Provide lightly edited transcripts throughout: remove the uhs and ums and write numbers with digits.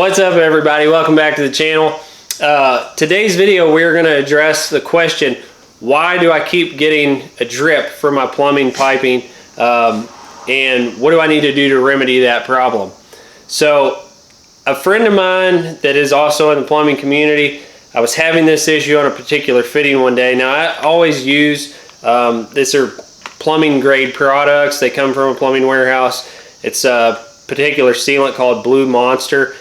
What's up, everybody? Welcome back to the channel. Today's video, we're going to address the question, why do I keep getting a drip from my plumbing piping, and what do I need to do to remedy that problem? So a friend of mine that is also in the plumbing community, I was having this issue on a particular fitting one day. Now, I always use, these are plumbing grade products. They come from a plumbing warehouse. It's a particular sealant called Blue Monster.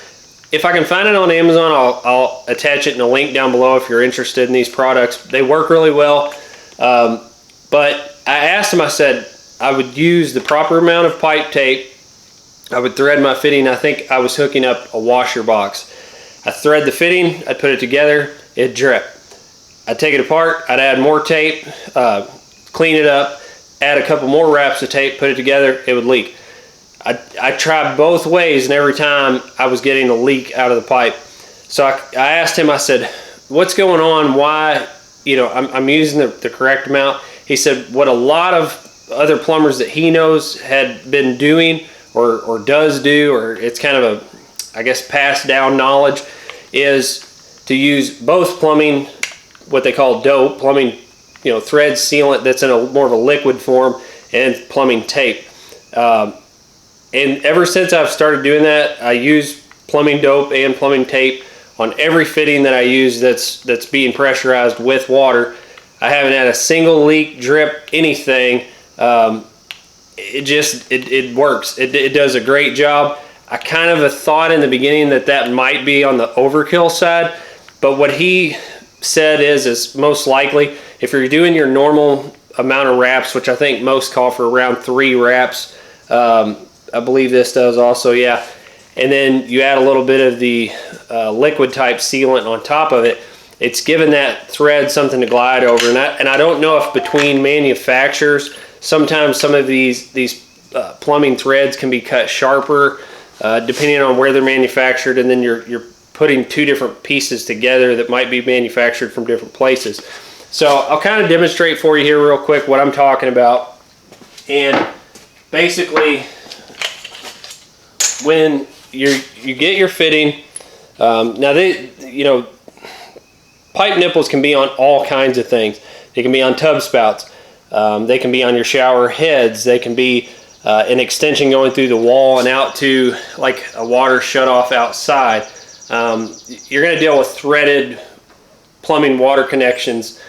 If I can find it on Amazon, I'll attach it in a link down below if you're interested in these products. They work really well. But I asked him, I said, I would use the proper amount of pipe tape. I would thread my fitting. I think I was hooking up a washer box. I thread the fitting, I'd put it together, it'd drip. I'd take it apart, I'd add more tape, clean it up, add a couple more wraps of tape, put it together, it would leak. I tried both ways, and every time I was getting a leak out of the pipe. So I asked him, I said, what's going on? Why, I'm using the correct amount? He said what a lot of other plumbers that he knows had been doing or does do, or it's kind of a, I guess, passed down knowledge, is to use both plumbing, what they call dope, plumbing, thread sealant that's in a more of a liquid form, and plumbing tape. And ever since I've started doing that, I use plumbing dope and plumbing tape on every fitting that I use that's being pressurized with water. I haven't had a single leak, drip, anything. It works. It does a great job. I kind of thought in the beginning that might be on the overkill side, but what he said is most likely, if you're doing your normal amount of wraps, which I think most call for around 3 wraps, I believe this does also, yeah. And then you add a little bit of the liquid type sealant on top of it. It's given that thread something to glide over. And I don't know if between manufacturers, sometimes some of these plumbing threads can be cut sharper, depending on where they're manufactured. And then you're putting 2 different pieces together that might be manufactured from different places. So I'll kind of demonstrate for you here real quick what I'm talking about. And basically, when you get your fitting, now pipe nipples can be on all kinds of things. They can be on tub spouts, they can be on your shower heads, they can be an extension going through the wall and out to like a water shutoff outside. You're going to deal with threaded plumbing water connections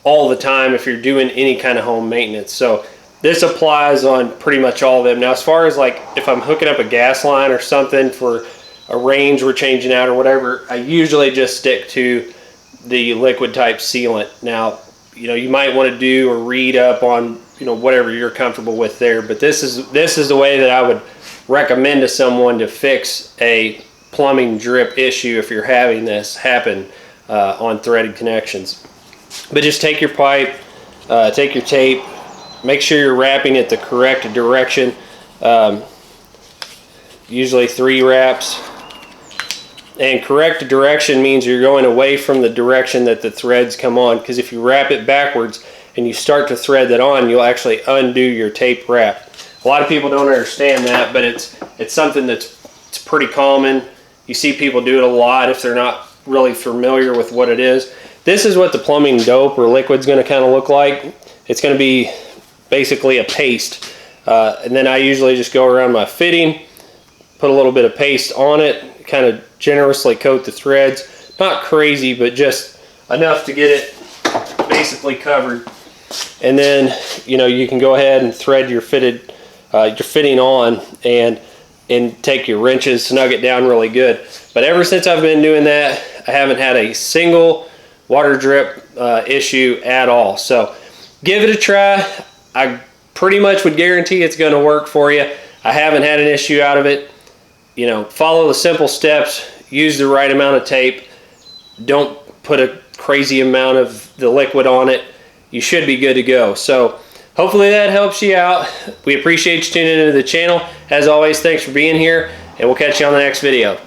all the time if you're doing any kind of home maintenance. So this applies on pretty much all of them. Now, as far as like if I'm hooking up a gas line or something for a range we're changing out or whatever, I usually just stick to the liquid type sealant. Now, you might want to do or read up on whatever you're comfortable with there, but this is the way that I would recommend to someone to fix a plumbing drip issue if you're having this happen on threaded connections. But just take your pipe, take your tape, make sure you're wrapping it the correct direction. Usually 3 wraps. And correct direction means you're going away from the direction that the threads come on, because if you wrap it backwards and you start to thread that on, you'll actually undo your tape wrap. A lot of people don't understand that, but it's something it's pretty common. You see people do it a lot if they're not really familiar with what it is. This is what the plumbing dope or liquid's going to kind of look like. It's going to be basically a paste, and then I usually just go around my fitting, put a little bit of paste on it, kind of generously coat the threads, not crazy, but just enough to get it basically covered. And then you can go ahead and thread your fitting on and take your wrenches, snug it down really good. But ever since I've been doing that, I haven't had a single water drip issue at all. So give it a try. I pretty much would guarantee it's going to work for you. I haven't had an issue out of it. Follow the simple steps, use the right amount of tape, don't put a crazy amount of the liquid on it. You should be good to go. So hopefully that helps you out. We appreciate you tuning into the channel. As always, thanks for being here, and we'll catch you on the next video.